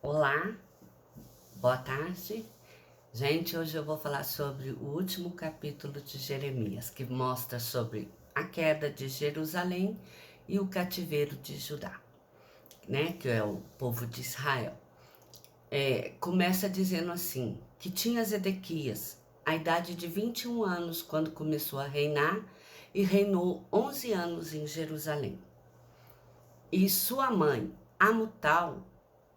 Olá, boa tarde. Gente, hoje eu vou falar sobre o último capítulo de Jeremias, que mostra sobre a queda de Jerusalém e o cativeiro de Judá, né, que é o povo de Israel. Começa dizendo assim, que tinha Zedequias a idade de 21 anos quando começou a reinar e reinou 11 anos em Jerusalém. E sua mãe, Amutal,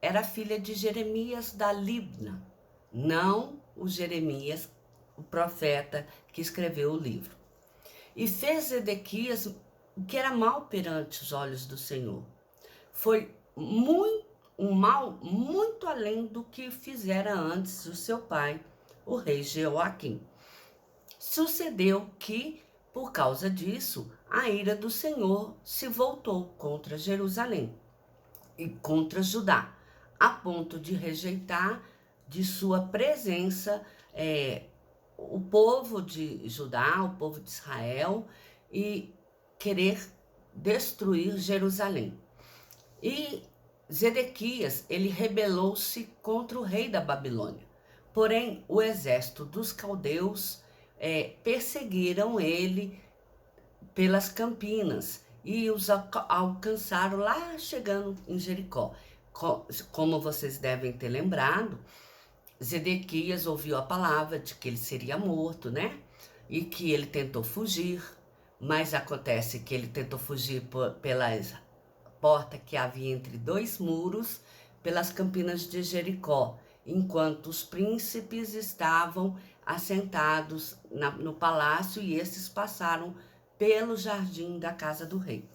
era filha de Jeremias da Libna, não o Jeremias, o profeta que escreveu o livro. E fez Zedequias o que era mal perante os olhos do Senhor. Foi um mal muito além do que fizera antes o seu pai, o rei Jeoaquim. Sucedeu que, por causa disso, a ira do Senhor se voltou contra Jerusalém e contra Judá, a ponto de rejeitar de sua presença o povo de Judá, o povo de Israel, e querer destruir Jerusalém. E Zedequias, ele rebelou-se contra o rei da Babilônia. Porém, o exército dos caldeus perseguiram ele pelas campinas e os alcançaram lá chegando em Jericó. Como vocês devem ter lembrado, Zedequias ouviu a palavra de que ele seria morto, né? E que ele tentou fugir, mas acontece que ele tentou fugir pela porta que havia entre dois muros, pelas campinas de Jericó, enquanto os príncipes estavam assentados no palácio e esses passaram pelo jardim da casa do rei.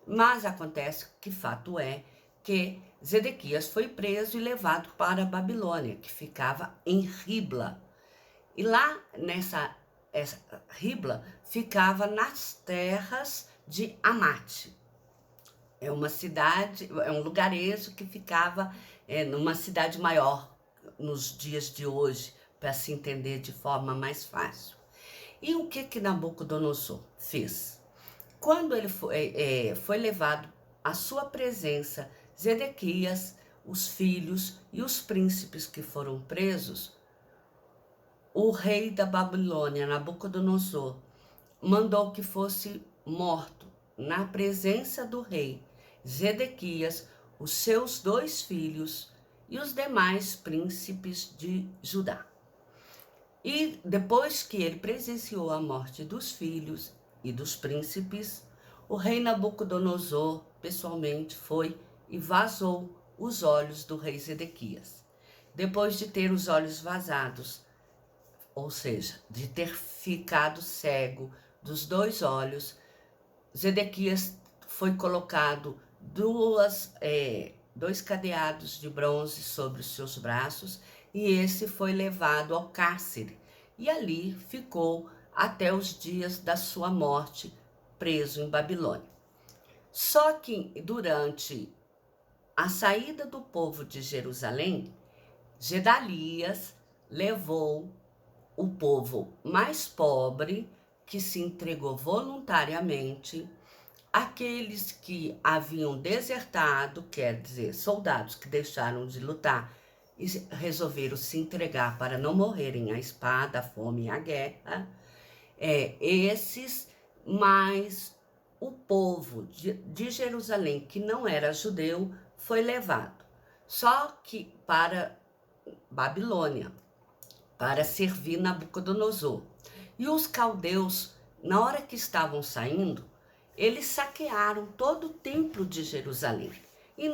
Mas acontece que fato é que Zedequias foi preso e levado para a Babilônia, que ficava em Ribla. E lá essa Ribla ficava nas terras de Amate. É uma cidade, é um lugarejo que ficava numa cidade maior nos dias de hoje, para se entender de forma mais fácil. E o que Nabucodonosor fez? Quando ele foi levado à sua presença, Zedequias, os filhos e os príncipes que foram presos, o rei da Babilônia, Nabucodonosor, mandou que fosse morto na presença do rei Zedequias, os seus 2 filhos e os demais príncipes de Judá. E depois que ele presenciou a morte dos filhos e dos príncipes, o rei Nabucodonosor pessoalmente foi e vazou os olhos do rei Zedequias. Depois de ter os olhos vazados, ou seja, de ter ficado cego dos 2 olhos, Zedequias foi colocado 2 cadeados de bronze sobre os seus braços e esse foi levado ao cárcere e ali ficou até os dias da sua morte, preso em Babilônia. Só que durante a saída do povo de Jerusalém, Gedalias levou o povo mais pobre, que se entregou voluntariamente, aqueles que haviam desertado, quer dizer, soldados que deixaram de lutar e resolveram se entregar para não morrerem à espada, à fome e à guerra, esses, mais o povo de Jerusalém, que não era judeu, foi levado. Só que para Babilônia, para servir Nabucodonosor. E os caldeus, na hora que estavam saindo, eles saquearam todo o templo de Jerusalém. E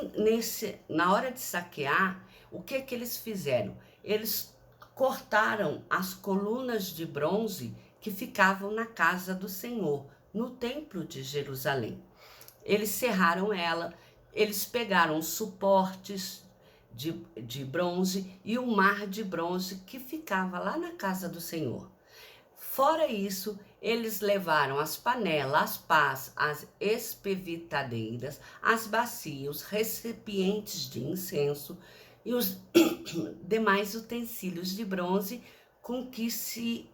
na hora de saquear, o que eles fizeram? Eles cortaram as colunas de bronze que ficavam na casa do Senhor, no templo de Jerusalém. Eles serraram ela, eles pegaram os suportes de bronze e o mar de bronze que ficava lá na casa do Senhor. Fora isso, eles levaram as panelas, as pás, as espevitadeiras, as bacias, os recipientes de incenso e os demais utensílios de bronze com que se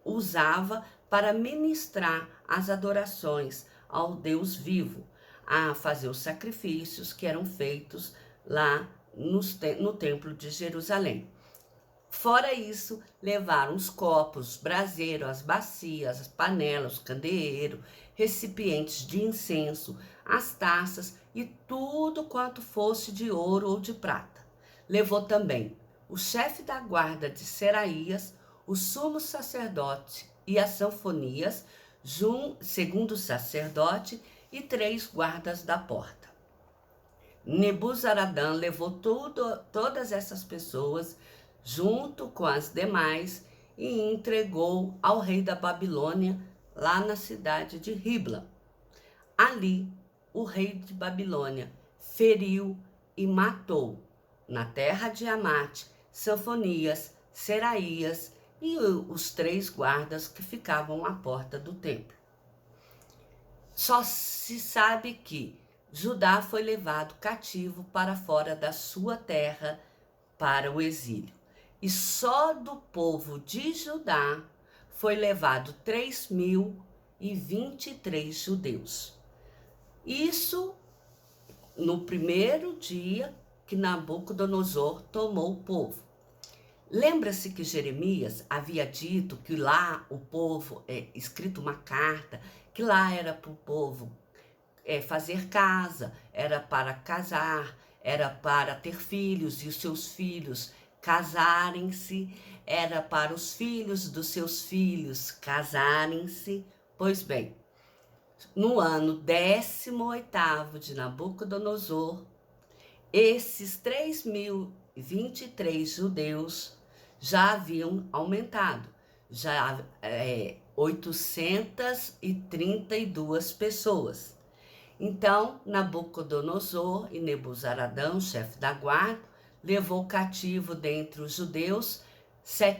usava para ministrar as adorações ao Deus vivo, a fazer os sacrifícios que eram feitos lá no templo de Jerusalém. Fora isso, levaram os copos, braseiro, as bacias, as panelas, o candeeiro, recipientes de incenso, as taças e tudo quanto fosse de ouro ou de prata. Levou também o chefe da guarda de Seraías, o sumo sacerdote e as sanfonias, segundo o sacerdote, e 3 guardas da porta. Nebuzaradã levou todas essas pessoas, junto com as demais, e entregou ao rei da Babilônia, lá na cidade de Ribla. Ali, o rei de Babilônia feriu e matou, na terra de Amate, Sanfonias, Seraías e os 3 guardas que ficavam à porta do templo. Só se sabe que Judá foi levado cativo para fora da sua terra para o exílio. E só do povo de Judá foi levado 3.023 judeus. Isso no primeiro dia que Nabucodonosor tomou o povo. Lembra-se que Jeremias havia dito que lá o povo, escrito uma carta, que lá era para o povo fazer casa, era para casar, era para ter filhos e os seus filhos casarem-se, era para os filhos dos seus filhos casarem-se. Pois bem, no ano 18º de Nabucodonosor, esses 3.023 judeus já haviam aumentado, já 832 pessoas. Então, Nabucodonosor e Nebuzaradã, chefe da guarda, levou cativo dentre os judeus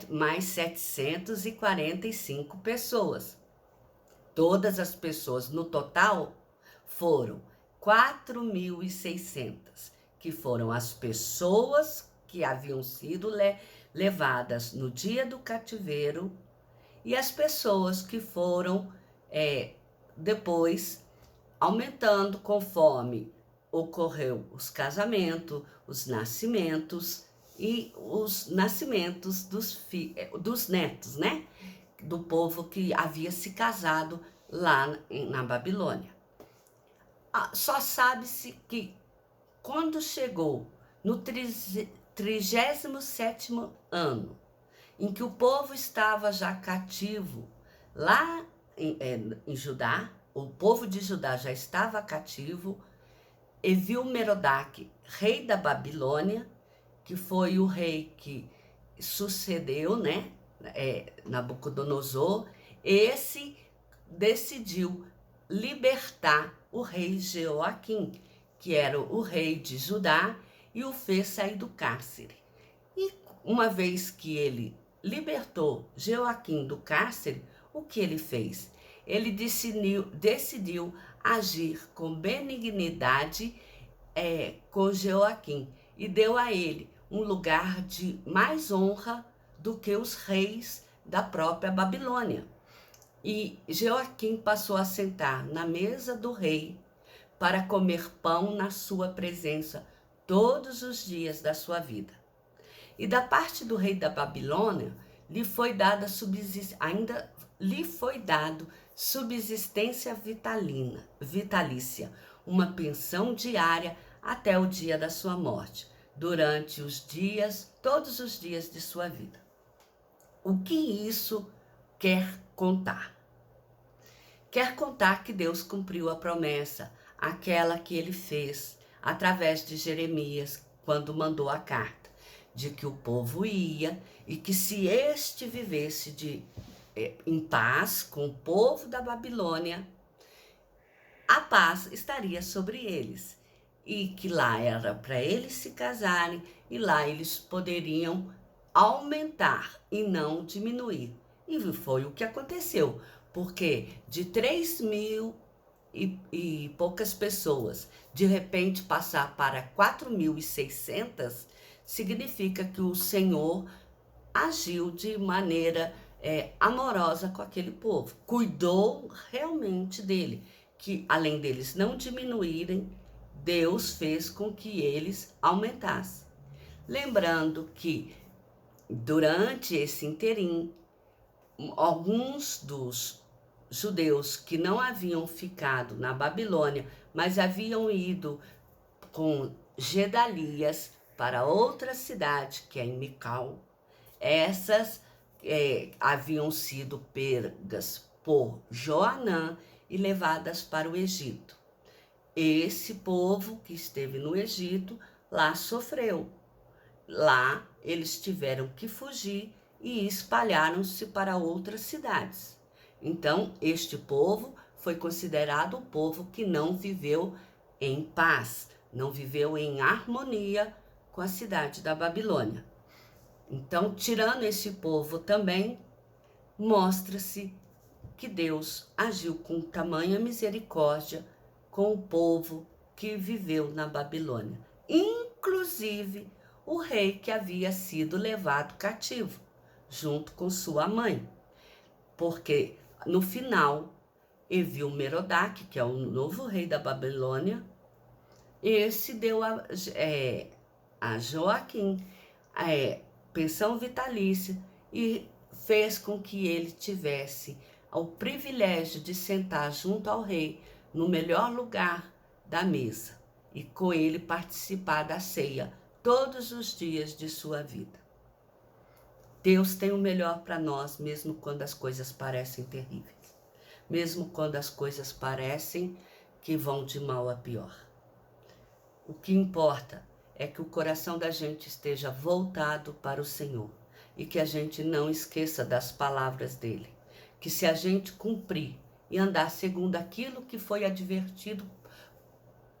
mais 745 pessoas. Todas as pessoas no total foram 4.600, que foram as pessoas que haviam sido levadas no dia do cativeiro e as pessoas que foram depois aumentando conforme ocorreu os casamentos, os nascimentos e os nascimentos dos netos, né? Do povo que havia se casado lá na Babilônia. Só sabe-se que quando chegou no 37º ano, em que o povo estava já cativo lá em Judá, o povo de Judá já estava cativo, Evil-Merodach, rei da Babilônia, que foi o rei que sucedeu, né, Nabucodonosor, esse decidiu libertar o rei Jeoaquim, que era o rei de Judá, e o fez sair do cárcere. E uma vez que ele libertou Jeoaquim do cárcere, o que ele fez? Ele decidiu agir com benignidade com Jeoaquim e deu a ele um lugar de mais honra do que os reis da própria Babilônia. E Jeoaquim passou a sentar na mesa do rei para comer pão na sua presença todos os dias da sua vida. E da parte do rei da Babilônia lhe foi dado subsistência vitalícia, uma pensão diária até o dia da sua morte, durante todos os dias de sua vida. O que isso quer contar? Quer contar que Deus cumpriu a promessa, aquela que ele fez através de Jeremias, quando mandou a carta, de que o povo ia e que se este vivesse em paz com o povo da Babilônia, a paz estaria sobre eles. E que lá era para eles se casarem e lá eles poderiam aumentar e não diminuir. E foi o que aconteceu, porque de 3.000 e poucas pessoas, de repente passar para 4.600, significa que o Senhor agiu de maneira amorosa com aquele povo, cuidou realmente dele, que além deles não diminuírem, Deus fez com que eles aumentassem. Lembrando que durante esse interim, alguns dos judeus que não haviam ficado na Babilônia, mas haviam ido com Gedalias para outra cidade, que é em Mical, essas haviam sido pegas por Joanã e levadas para o Egito. Esse povo que esteve no Egito lá sofreu. Lá eles tiveram que fugir e espalharam-se para outras cidades. Então, este povo foi considerado o povo que não viveu em paz, não viveu em harmonia com a cidade da Babilônia. Então, tirando esse povo também, mostra-se que Deus agiu com tamanha misericórdia com o povo que viveu na Babilônia, inclusive o rei que havia sido levado cativo, junto com sua mãe. Porque no final, Evil-Merodach, que é o novo rei da Babilônia, esse deu a Joaquim pensão vitalícia e fez com que ele tivesse o privilégio de sentar junto ao rei no melhor lugar da mesa e com ele participar da ceia todos os dias de sua vida. Deus tem o melhor para nós, mesmo quando as coisas parecem terríveis, mesmo quando as coisas parecem que vão de mal a pior. O que importa é que o coração da gente esteja voltado para o Senhor e que a gente não esqueça das palavras dele. Que se a gente cumprir e andar segundo aquilo que foi advertido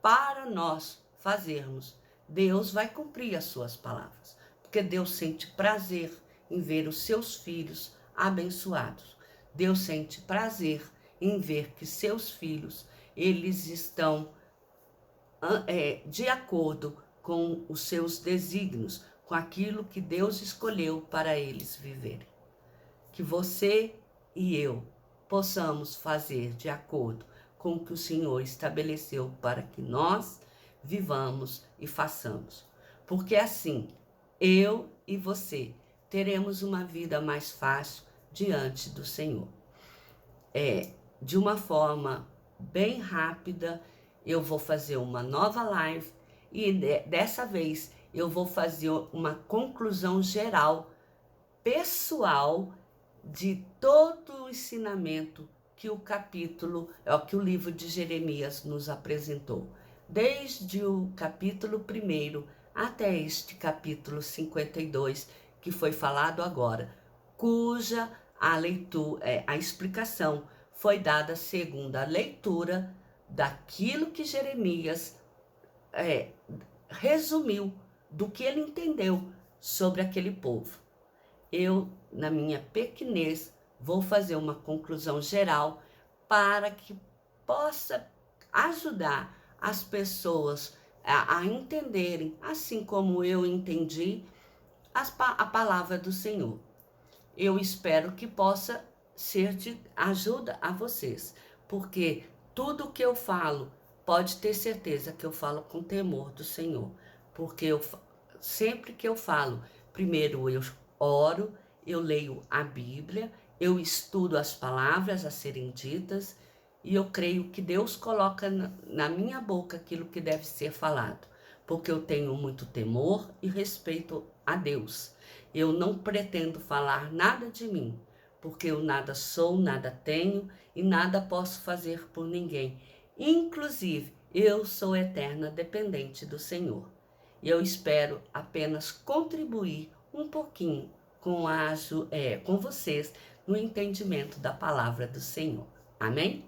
para nós fazermos, Deus vai cumprir as suas palavras. Porque Deus sente prazer em ver os seus filhos abençoados. Deus sente prazer em ver que seus filhos, eles estão de acordo com os seus desígnios, com aquilo que Deus escolheu para eles viverem. Que você e eu possamos fazer de acordo com o que o Senhor estabeleceu para que nós vivamos e façamos. Porque assim, eu e você teremos uma vida mais fácil diante do Senhor. De uma forma bem rápida, eu vou fazer uma nova live e dessa vez eu vou fazer uma conclusão geral, pessoal, de todo o ensinamento que que o livro de Jeremias nos apresentou. Desde o capítulo 1 até este capítulo 52, que foi falado agora, cuja a explicação foi dada segundo a leitura daquilo que Jeremias resumiu, do que ele entendeu sobre aquele povo. Eu, na minha pequenez, vou fazer uma conclusão geral para que possa ajudar as pessoas a entenderem, assim como eu entendi, a palavra do Senhor. Eu espero que possa ser de ajuda a vocês, porque tudo que eu falo, pode ter certeza que eu falo com temor do Senhor, porque sempre que eu falo, primeiro eu oro, eu leio a Bíblia, eu estudo as palavras a serem ditas e eu creio que Deus coloca na minha boca aquilo que deve ser falado, porque eu tenho muito temor e respeito a Deus. Eu não pretendo falar nada de mim, porque eu nada sou, nada tenho e nada posso fazer por ninguém. Inclusive, eu sou eterna dependente do Senhor. E eu espero apenas contribuir um pouquinho com vocês no entendimento da palavra do Senhor. Amém?